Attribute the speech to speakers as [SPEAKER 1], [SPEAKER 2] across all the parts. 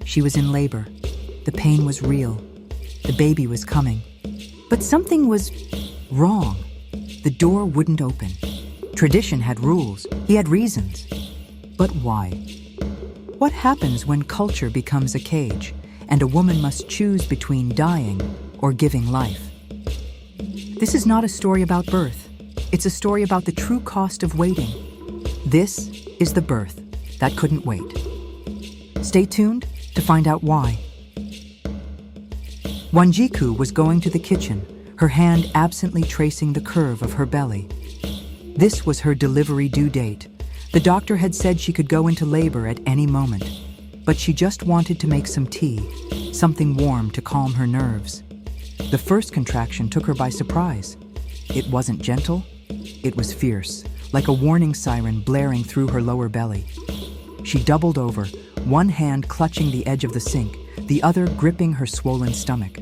[SPEAKER 1] She was in labor. The pain was real. The baby was coming. But something was wrong. The door wouldn't open. Tradition had rules. He had reasons. But why? What happens when culture becomes a cage and a woman must choose between dying or giving life? This is not a story about birth. It's a story about the true cost of waiting. This is the birth that couldn't wait. Stay tuned to find out why. Wanjiku was going to the kitchen, her hand absently tracing the curve of her belly. This was her delivery due date. The doctor had said she could go into labor at any moment, but she just wanted to make some tea, something warm to calm her nerves. The first contraction took her by surprise. It wasn't gentle, it was fierce, like a warning siren blaring through her lower belly. She doubled over, one hand clutching the edge of the sink, the other gripping her swollen stomach.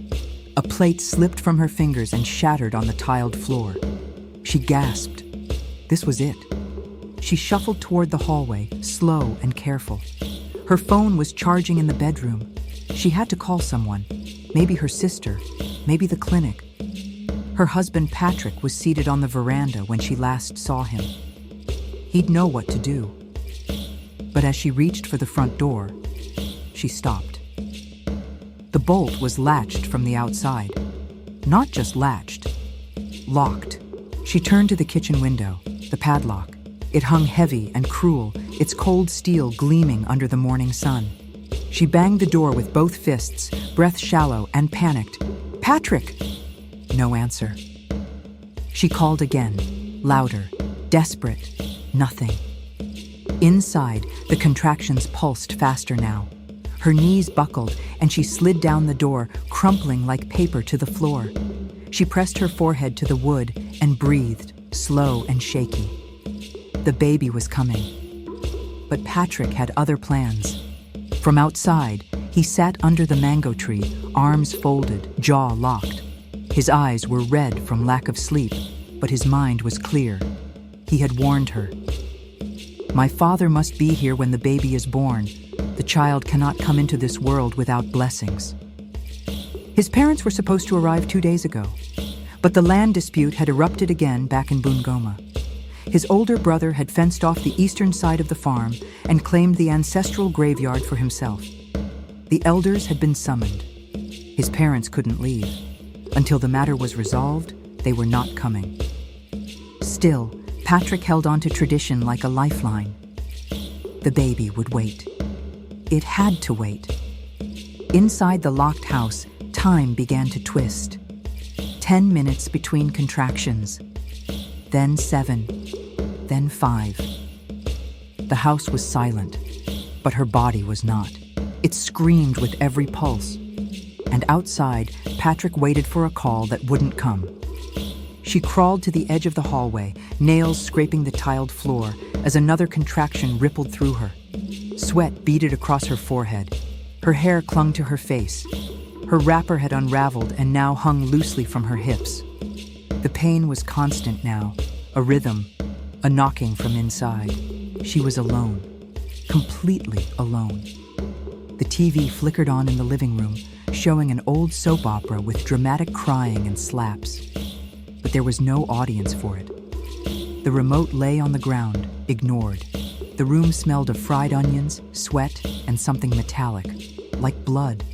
[SPEAKER 1] A plate slipped from her fingers and shattered on the tiled floor. She gasped. This was it. She shuffled toward the hallway, slow and careful. Her phone was charging in the bedroom. She had to call someone, maybe her sister, maybe the clinic. Her husband Patrick was seated on the veranda when she last saw him. He'd know what to do. But as she reached for the front door, she stopped. The bolt was latched from the outside. Not just latched, locked. She turned to the kitchen window, the padlock. It hung heavy and cruel, its cold steel gleaming under the morning sun. She banged the door with both fists, breath shallow and panicked. "Patrick!" No answer. She called again, louder, desperate. Nothing. Inside, the contractions pulsed faster now. Her knees buckled, and she slid down the door, crumpling like paper to the floor. She pressed her forehead to the wood and breathed, slow and shaky. The baby was coming. But Patrick had other plans. From outside, he sat under the mango tree, arms folded, jaw locked. His eyes were red from lack of sleep, but his mind was clear. He had warned her. "My father must be here when the baby is born. The child cannot come into this world without blessings." His parents were supposed to arrive 2 days ago, but the land dispute had erupted again back in Bungoma. His older brother had fenced off the eastern side of the farm and claimed the ancestral graveyard for himself. The elders had been summoned. His parents couldn't leave. Until the matter was resolved, they were not coming. Still, Patrick held on to tradition like a lifeline. The baby would wait. It had to wait. Inside the locked house, time began to twist. 10 minutes between contractions. Then 7. Then 5. The house was silent, but her body was not. It screamed with every pulse. And outside, Patrick waited for a call that wouldn't come. She crawled to the edge of the hallway, nails scraping the tiled floor, as another contraction rippled through her. Sweat beaded across her forehead. Her hair clung to her face. Her wrapper had unraveled and now hung loosely from her hips. The pain was constant now, a rhythm, a knocking from inside. She was alone, completely alone. The TV flickered on in the living room, showing an old soap opera with dramatic crying and slaps. But there was no audience for it. The remote lay on the ground, ignored. The room smelled of fried onions, sweat, and something metallic, like blood.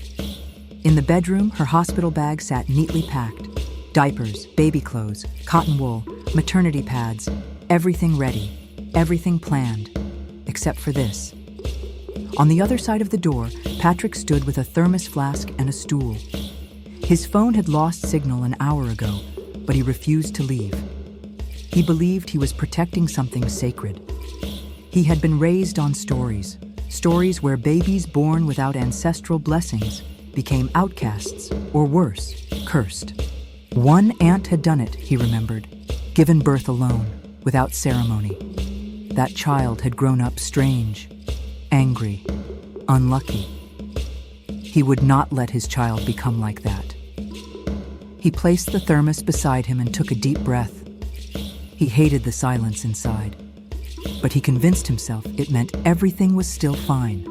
[SPEAKER 1] In the bedroom, her hospital bag sat neatly packed. Diapers, baby clothes, cotton wool, maternity pads, everything ready, everything planned, except for this. On the other side of the door, Patrick stood with a thermos flask and a stool. His phone had lost signal an hour ago, but he refused to leave. He believed he was protecting something sacred. He had been raised on stories where babies born without ancestral blessings became outcasts, or worse, cursed. One aunt had done it, he remembered, given birth alone, without ceremony. That child had grown up strange, angry, unlucky. He would not let his child become like that. He placed the thermos beside him and took a deep breath. He hated the silence inside, but he convinced himself it meant everything was still fine,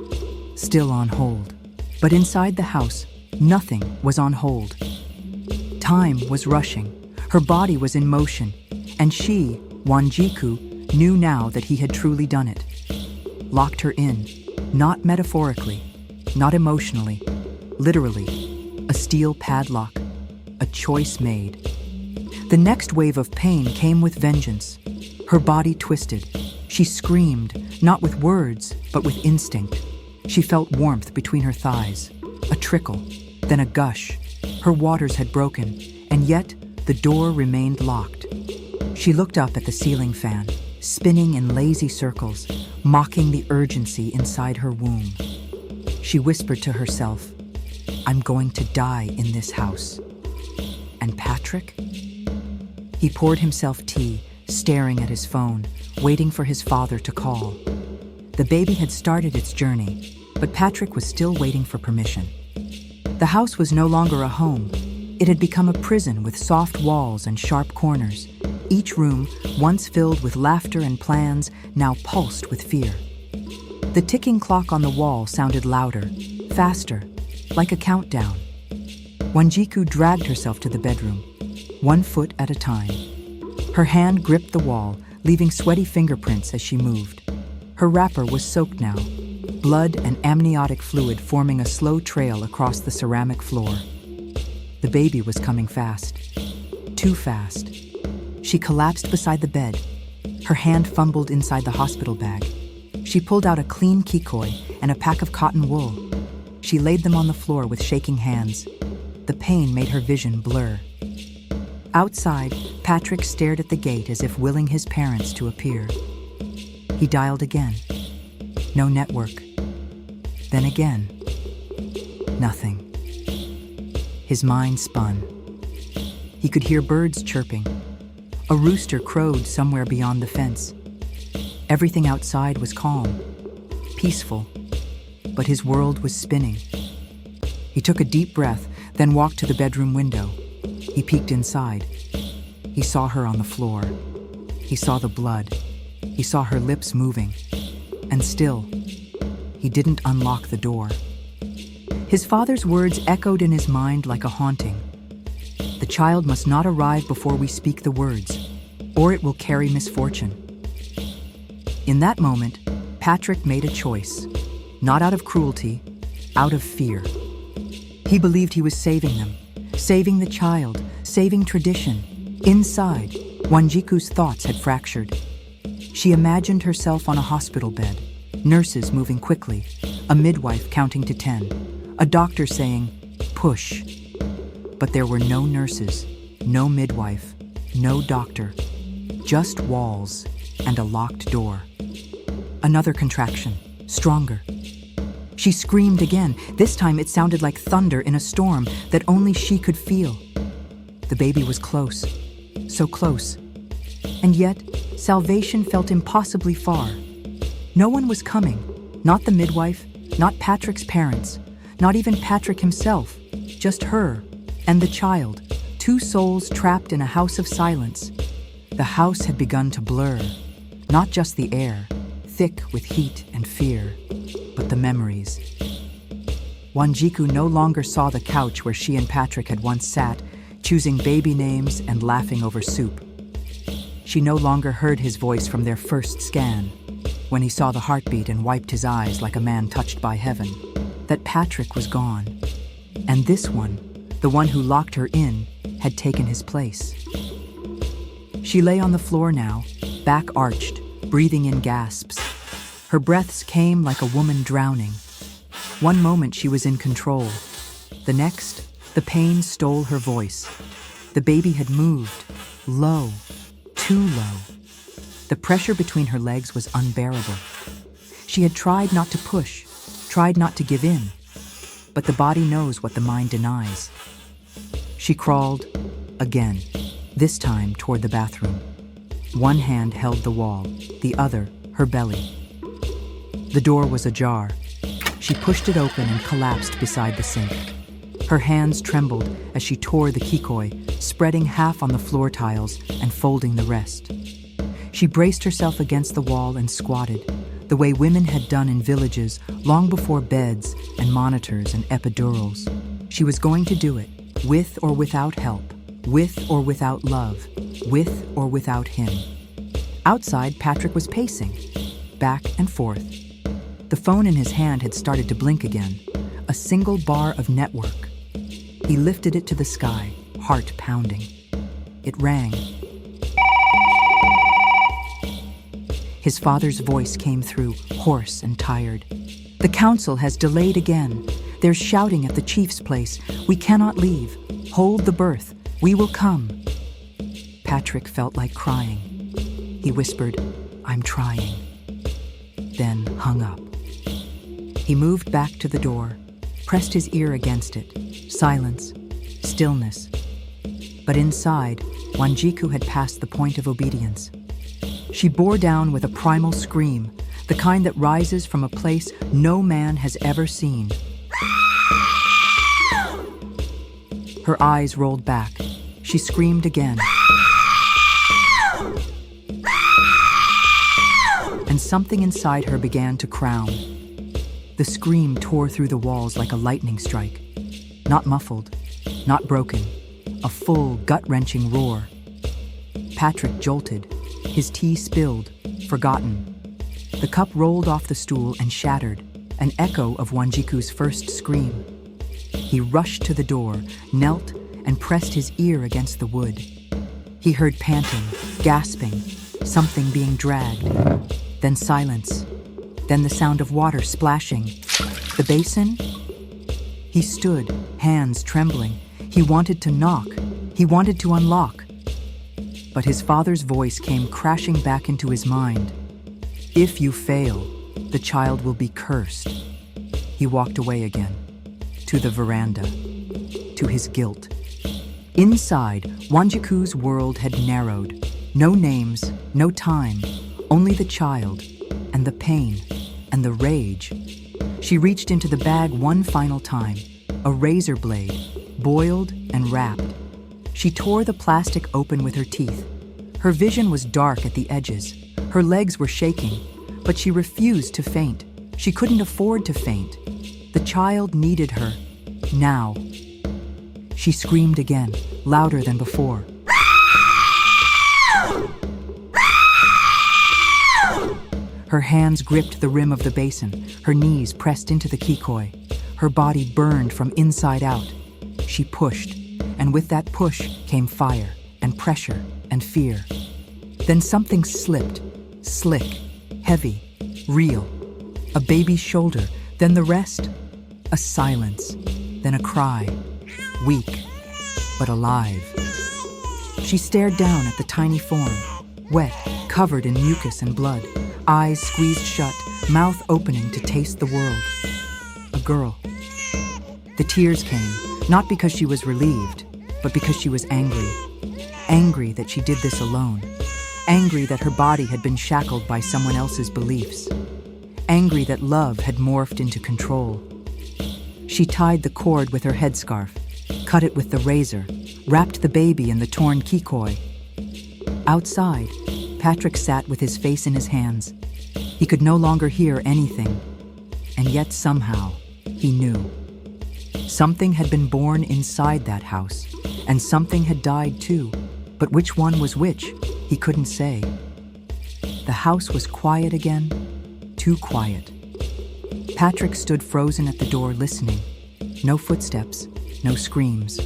[SPEAKER 1] still on hold. But inside the house, nothing was on hold. Time was rushing, her body was in motion, and she, Wanjiku, knew now that he had truly done it. Locked her in, not metaphorically, not emotionally, literally, a steel padlock, a choice made. The next wave of pain came with vengeance. Her body twisted. She screamed, not with words, but with instinct. She felt warmth between her thighs, a trickle, then a gush. Her waters had broken, and yet the door remained locked. She looked up at the ceiling fan, spinning in lazy circles, mocking the urgency inside her womb. She whispered to herself, "I'm going to die in this house." And Patrick? He poured himself tea, staring at his phone, waiting for his father to call. The baby had started its journey, but Patrick was still waiting for permission. The house was no longer a home. It had become a prison with soft walls and sharp corners. Each room, once filled with laughter and plans, now pulsed with fear. The ticking clock on the wall sounded louder, faster, like a countdown. Wanjiku dragged herself to the bedroom, 1 foot at a time. Her hand gripped the wall, leaving sweaty fingerprints as she moved. Her wrapper was soaked now, blood and amniotic fluid forming a slow trail across the ceramic floor. The baby was coming fast. Too fast. She collapsed beside the bed. Her hand fumbled inside the hospital bag. She pulled out a clean kikoi and a pack of cotton wool. She laid them on the floor with shaking hands. The pain made her vision blur. Outside, Patrick stared at the gate as if willing his parents to appear. He dialed again. No network. Then again. Nothing. His mind spun. He could hear birds chirping. A rooster crowed somewhere beyond the fence. Everything outside was calm, peaceful, but his world was spinning. He took a deep breath, then walked to the bedroom window. He peeked inside. He saw her on the floor. He saw the blood. He saw her lips moving. And still, he didn't unlock the door. His father's words echoed in his mind like a haunting. The child must not arrive before we speak the words, or it will carry misfortune. In that moment, Patrick made a choice, not out of cruelty, out of fear. He believed he was saving them, saving the child, saving tradition. Inside, Wanjiku's thoughts had fractured. She imagined herself on a hospital bed, nurses moving quickly, a midwife counting to 10, a doctor saying, "Push." But there were no nurses, no midwife, no doctor, just walls and a locked door. Another contraction, stronger. She screamed again. This time it sounded like thunder in a storm that only she could feel. The baby was close, so close. And yet, salvation felt impossibly far. No one was coming, not the midwife, not Patrick's parents, not even Patrick himself, just her and the child, two souls trapped in a house of silence. The house had begun to blur, not just the air, thick with heat and fear, but the memories. Wanjiku no longer saw the couch where she and Patrick had once sat, choosing baby names and laughing over soup. She no longer heard his voice from their first scan, when he saw the heartbeat and wiped his eyes like a man touched by heaven. That Patrick was gone, and this one, the one who locked her in, had taken his place. She lay on the floor now, back arched, breathing in gasps. Her breaths came like a woman drowning. One moment she was in control. The next, the pain stole her voice. The baby had moved, low, too low. The pressure between her legs was unbearable. She had tried not to push, tried not to give in, but the body knows what the mind denies. She crawled, again, this time toward the bathroom. One hand held the wall, the other, her belly. The door was ajar. She pushed it open and collapsed beside the sink. Her hands trembled as she tore the kikoi, spreading half on the floor tiles and folding the rest. She braced herself against the wall and squatted, the way women had done in villages long before beds and and monitors and epidurals. She was going to do it, with or without help, with or without love, with or without him. Outside, Patrick was pacing, back and forth. The phone in his hand had started to blink again, a single bar of network. He lifted it to the sky, heart pounding. It rang. His father's voice came through, hoarse and tired. "The council has delayed again. They're shouting at the chief's place. We cannot leave. Hold the berth. We will come." Patrick felt like crying. He whispered, "I'm trying," then hung up. He moved back to the door, pressed his ear against it. Silence, stillness. But inside, Wanjiku had passed the point of obedience. She bore down with a primal scream, the kind that rises from a place no man has ever seen. Her eyes rolled back. She screamed again. And something inside her began to crown. The scream tore through the walls like a lightning strike. Not muffled, not broken, a full, gut-wrenching roar. Patrick jolted. His tea spilled, forgotten. The cup rolled off the stool and shattered, an echo of Wanjiku's first scream. He rushed to the door, knelt, and pressed his ear against the wood. He heard panting, gasping, something being dragged. Then silence. Then the sound of water splashing. The basin? He stood, hands trembling. He wanted to knock. He wanted to unlock. But his father's voice came crashing back into his mind. "If you fail, the child will be cursed." He walked away again, to the veranda, to his guilt. Inside, Wanjiku's world had narrowed. No names, no time, only the child, and the pain, and the rage. She reached into the bag one final time, a razor blade, boiled and wrapped. She tore the plastic open with her teeth. Her vision was dark at the edges. Her legs were shaking, but she refused to faint. She couldn't afford to faint. The child needed her, now. She screamed again, louder than before. Her hands gripped the rim of the basin, her knees pressed into the kikoi. Her body burned from inside out. She pushed, and with that push came fire, and pressure, and fear. Then something slipped, slick, heavy, real. A baby's shoulder, then the rest. A silence, then a cry, weak, but alive. She stared down at the tiny form, wet, covered in mucus and blood, eyes squeezed shut, mouth opening to taste the world. A girl. The tears came, not because she was relieved, but because she was angry. Angry that she did this alone. Angry that her body had been shackled by someone else's beliefs. Angry that love had morphed into control. She tied the cord with her headscarf, cut it with the razor, wrapped the baby in the torn kikoi. Outside, Patrick sat with his face in his hands. He could no longer hear anything, and yet somehow he knew. Something had been born inside that house, and something had died too, but which one was which, he couldn't say. The house was quiet again, too quiet. Patrick stood frozen at the door listening. No footsteps, no screams,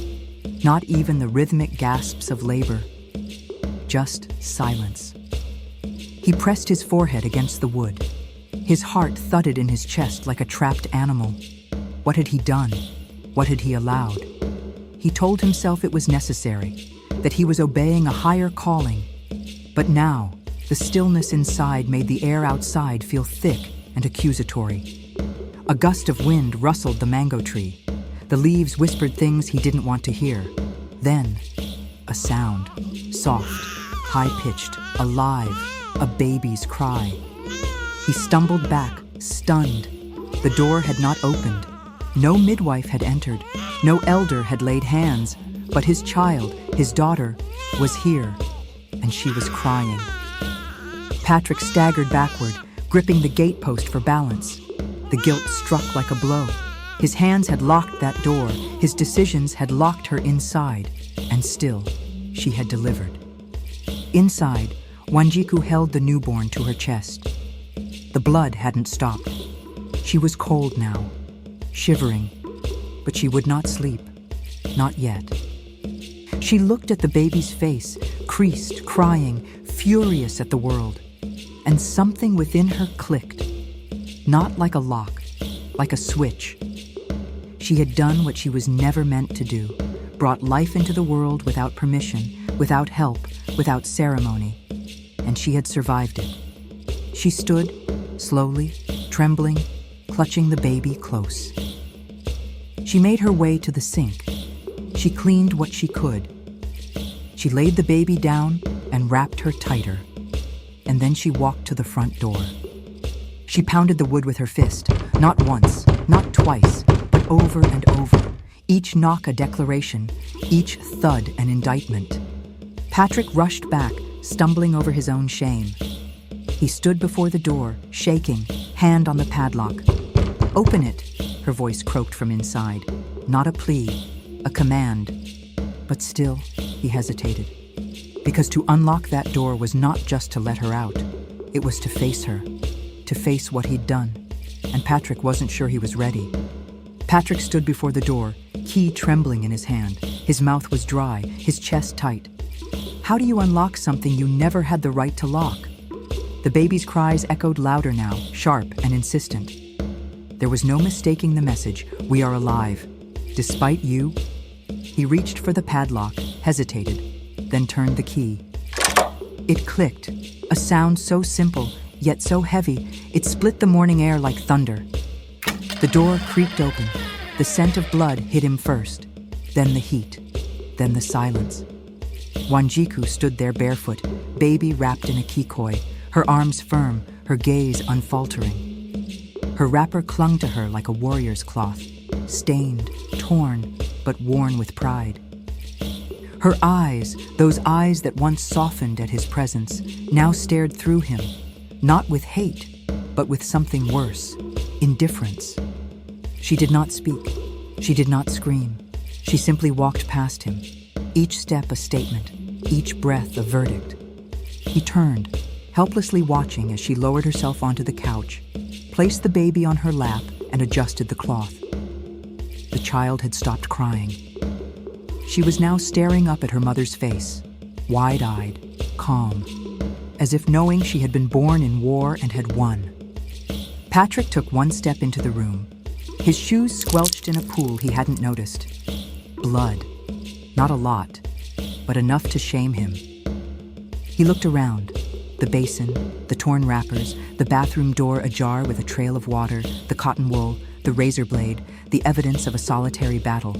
[SPEAKER 1] not even the rhythmic gasps of labor. Just silence. He pressed his forehead against the wood. His heart thudded in his chest like a trapped animal. What had he done? What had he allowed? He told himself it was necessary, that he was obeying a higher calling. But now, the stillness inside made the air outside feel thick and accusatory. A gust of wind rustled the mango tree. The leaves whispered things he didn't want to hear. Then, a sound, soft, high-pitched, alive, a baby's cry. He stumbled back, stunned. The door had not opened. No midwife had entered. No elder had laid hands. But his child, his daughter, was here, and she was crying. Patrick staggered backward, gripping the gatepost for balance. The guilt struck like a blow. His hands had locked that door, his decisions had locked her inside, and still, she had delivered. Inside, Wanjiku held the newborn to her chest. The blood hadn't stopped. She was cold now, shivering, but she would not sleep, not yet. She looked at the baby's face, creased, crying, furious at the world, and something within her clicked, not like a lock, like a switch. She had done what she was never meant to do, brought life into the world without permission, without help, without ceremony, and she had survived it. She stood, slowly, trembling, clutching the baby close. She made her way to the sink. She cleaned what she could. She laid the baby down and wrapped her tighter, and then she walked to the front door. She pounded the wood with her fist, not once, not twice, but over and over, each knock a declaration, each thud an indictment. Patrick rushed back, stumbling over his own shame. He stood before the door, shaking, hand on the padlock. "Open it," her voice croaked from inside. Not a plea, a command. But still, he hesitated. Because to unlock that door was not just to let her out. It was to face her, to face what he'd done. And Patrick wasn't sure he was ready. Patrick stood before the door, key trembling in his hand. His mouth was dry, his chest tight. How do you unlock something you never had the right to lock? The baby's cries echoed louder now, sharp and insistent. There was no mistaking the message, "We are alive. Despite you." He reached for the padlock, hesitated, then turned the key. It clicked, a sound so simple, yet so heavy, it split the morning air like thunder. The door creaked open. The scent of blood hit him first, then the heat, then the silence. Wanjiku stood there barefoot, baby wrapped in a kikoi, her arms firm, her gaze unfaltering. Her wrapper clung to her like a warrior's cloth, stained, torn, but worn with pride. Her eyes, those eyes that once softened at his presence, now stared through him, not with hate, but with something worse, indifference. She did not speak. She did not scream. She simply walked past him, each step a statement, each breath a verdict. He turned, helplessly watching as she lowered herself onto the couch, placed the baby on her lap, and adjusted the cloth. The child had stopped crying. She was now staring up at her mother's face, wide-eyed, calm, as if knowing she had been born in war and had won. Patrick took one step into the room. His shoes squelched in a pool he hadn't noticed. Blood. Not a lot, but enough to shame him. He looked around. The basin, the torn wrappers, the bathroom door ajar with a trail of water, the cotton wool, the razor blade, the evidence of a solitary battle.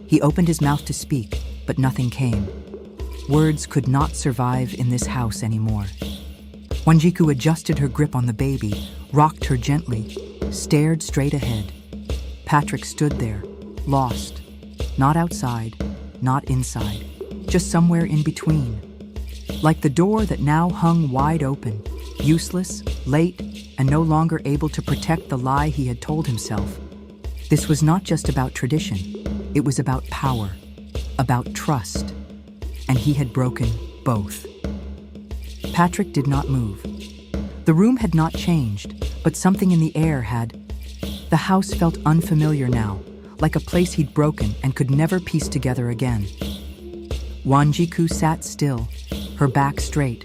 [SPEAKER 1] He opened his mouth to speak, but nothing came. Words could not survive in this house anymore. Wanjiku adjusted her grip on the baby, rocked her gently, stared straight ahead. Patrick stood there, lost. Not outside, not inside, just somewhere in between. Like the door that now hung wide open, useless, late, and no longer able to protect the lie he had told himself. This was not just about tradition. It was about power, about trust, and he had broken both. Patrick did not move. The room had not changed, but something in the air had. The house felt unfamiliar now, like a place he'd broken and could never piece together again. Wanjiku sat still, her back straight,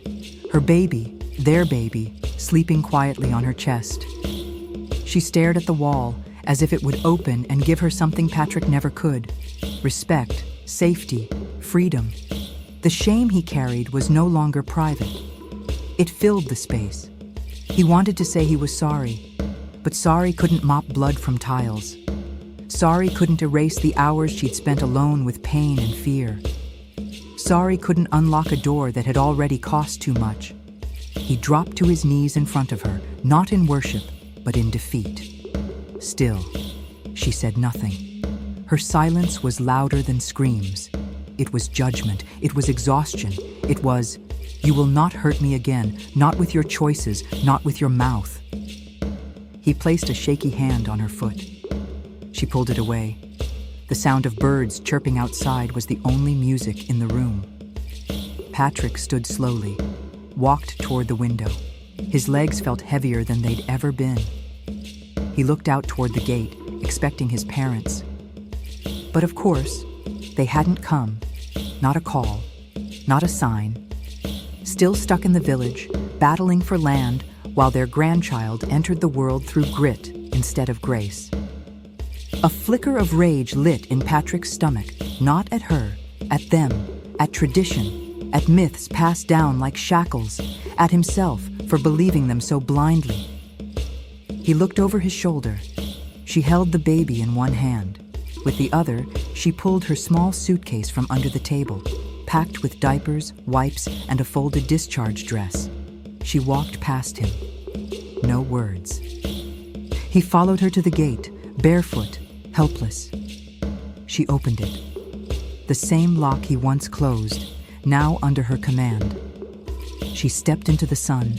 [SPEAKER 1] her baby, their baby, sleeping quietly on her chest. She stared at the wall, as if it would open and give her something Patrick never could: respect, safety, freedom. The shame he carried was no longer private. It filled the space. He wanted to say he was sorry, but sorry couldn't mop blood from tiles. Sorry couldn't erase the hours she'd spent alone with pain and fear. Sorry couldn't unlock a door that had already cost too much. He dropped to his knees in front of her, not in worship, but in defeat. Still, she said nothing. Her silence was louder than screams. It was judgment. It was exhaustion. It was, "You will not hurt me again, not with your choices, not with your mouth." He placed a shaky hand on her foot. She pulled it away. The sound of birds chirping outside was the only music in the room. Patrick stood slowly, walked toward the window. His legs felt heavier than they'd ever been. He looked out toward the gate, expecting his parents. But of course, they hadn't come. Not a call, not a sign. Still stuck in the village, battling for land, while their grandchild entered the world through grit instead of grace. A flicker of rage lit in Patrick's stomach, not at her, at them, at tradition, at myths passed down like shackles, at himself for believing them so blindly. He looked over his shoulder. She held the baby in one hand. With the other, she pulled her small suitcase from under the table, packed with diapers, wipes, and a folded discharge dress. She walked past him. No words. He followed her to the gate, barefoot, helpless. She opened it. The same lock he once closed, now under her command. She stepped into the sun,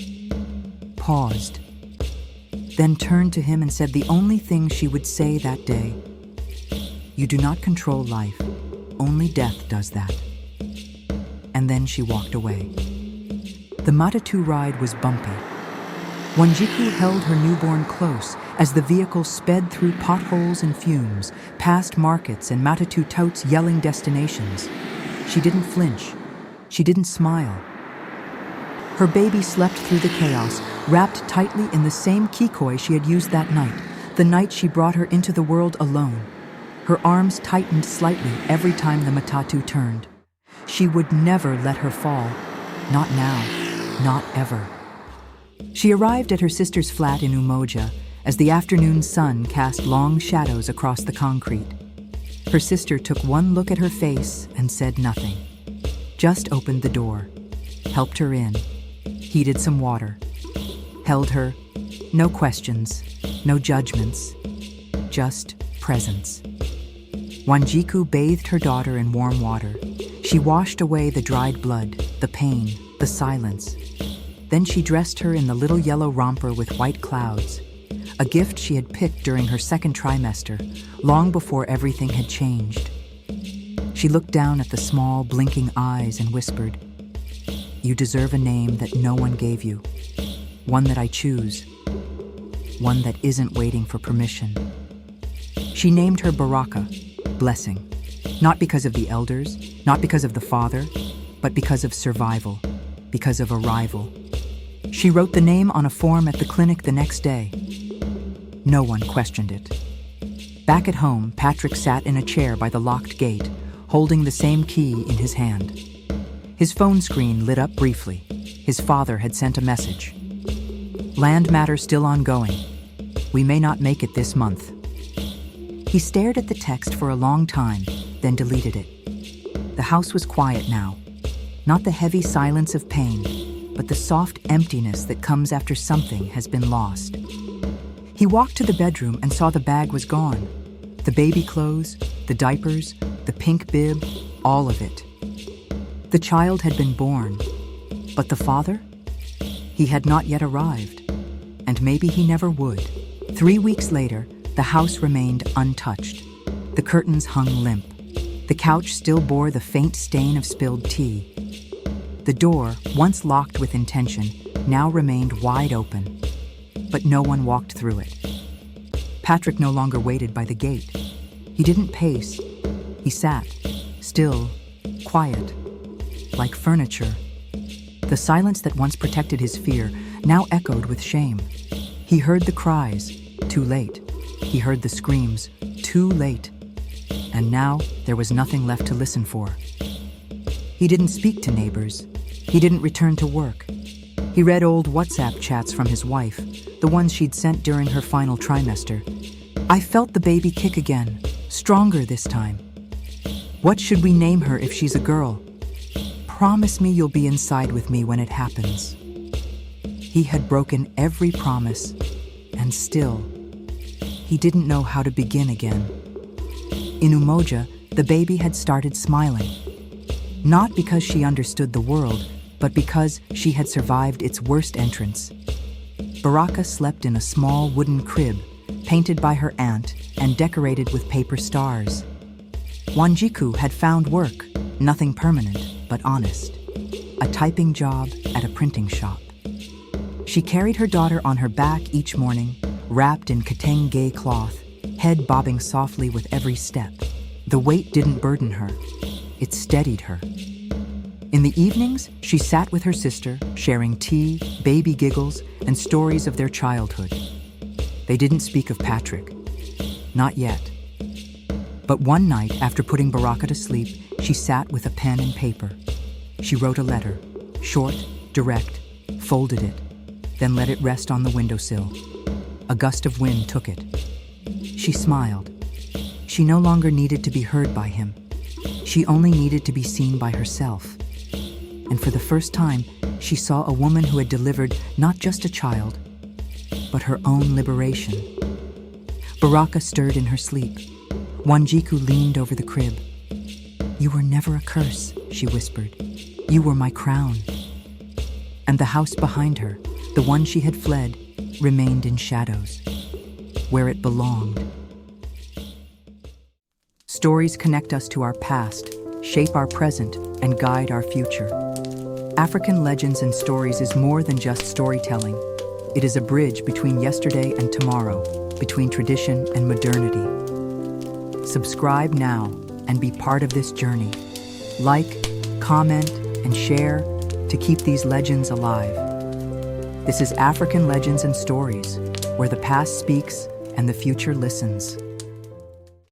[SPEAKER 1] paused, then turned to him and said the only thing she would say that day. "You do not control life. Only death does that." And then she walked away. The Matatu ride was bumpy. Wanjiku held her newborn close as the vehicle sped through potholes and fumes, past markets and Matatu touts yelling destinations. She didn't flinch. She didn't smile. Her baby slept through the chaos, wrapped tightly in the same kikoi she had used that night, the night she brought her into the world alone. Her arms tightened slightly every time the Matatu turned. She would never let her fall. Not now. Not ever. She arrived at her sister's flat in Umoja as the afternoon sun cast long shadows across the concrete. Her sister took one look at her face and said nothing. Just opened the door, helped her in, heated some water, held her, no questions, no judgments, just presence. Wanjiku bathed her daughter in warm water. She washed away the dried blood, the pain, the silence. Then she dressed her in the little yellow romper with white clouds, a gift she had picked during her second trimester, long before everything had changed. She looked down at the small, blinking eyes and whispered, "You deserve a name that no one gave you, one that I choose, one that isn't waiting for permission." She named her Baraka, blessing, not because of the elders, not because of the father, but because of survival, because of arrival. She wrote the name on a form at the clinic the next day. No one questioned it. Back at home, Patrick sat in a chair by the locked gate, holding the same key in his hand. His phone screen lit up briefly. His father had sent a message. "Land matter still ongoing. We may not make it this month." He stared at the text for a long time, then deleted it. The house was quiet now. Not the heavy silence of pain, but the soft emptiness that comes after something has been lost. He walked to the bedroom and saw the bag was gone. The baby clothes, the diapers, the pink bib, all of it. The child had been born, but the father? He had not yet arrived, and maybe he never would. 3 weeks later, the house remained untouched. The curtains hung limp. The couch still bore the faint stain of spilled tea. The door, once locked with intention, now remained wide open, but no one walked through it. Patrick no longer waited by the gate. He didn't pace. He sat, still, quiet, like furniture. The silence that once protected his fear now echoed with shame. He heard the cries, too late. He heard the screams, too late. And now there was nothing left to listen for. He didn't speak to neighbors. He didn't return to work. He read old WhatsApp chats from his wife, the ones she'd sent during her final trimester. "I felt the baby kick again, stronger this time. What should we name her if she's a girl? Promise me you'll be inside with me when it happens." He had broken every promise, and still, he didn't know how to begin again. In Umoja, the baby had started smiling. Not because she understood the world, but because she had survived its worst entrance. Baraka slept in a small wooden crib, painted by her aunt, and decorated with paper stars. Wanjiku had found work, nothing permanent, but honest. A typing job at a printing shop. She carried her daughter on her back each morning, wrapped in kateng gay cloth, head bobbing softly with every step. The weight didn't burden her. It steadied her. In the evenings, she sat with her sister, sharing tea, baby giggles, and stories of their childhood. They didn't speak of Patrick. Not yet. But one night, after putting Baraka to sleep, she sat with a pen and paper. She wrote a letter, short, direct, folded it, then let it rest on the windowsill. A gust of wind took it. She smiled. She no longer needed to be heard by him. She only needed to be seen by herself. And for the first time, she saw a woman who had delivered not just a child, but her own liberation. Baraka stirred in her sleep. Wanjiku leaned over the crib. "You were never a curse," she whispered. "You were my crown." And the house behind her, the one she had fled, remained in shadows, where it belonged. Stories connect us to our past, shape our present, and guide our future. African Legends and Stories is more than just storytelling. It is a bridge between yesterday and tomorrow, between tradition and modernity. Subscribe now and be part of this journey. Like, comment, and share to keep these legends alive. This is African Legends and Stories, where the past speaks and the future listens.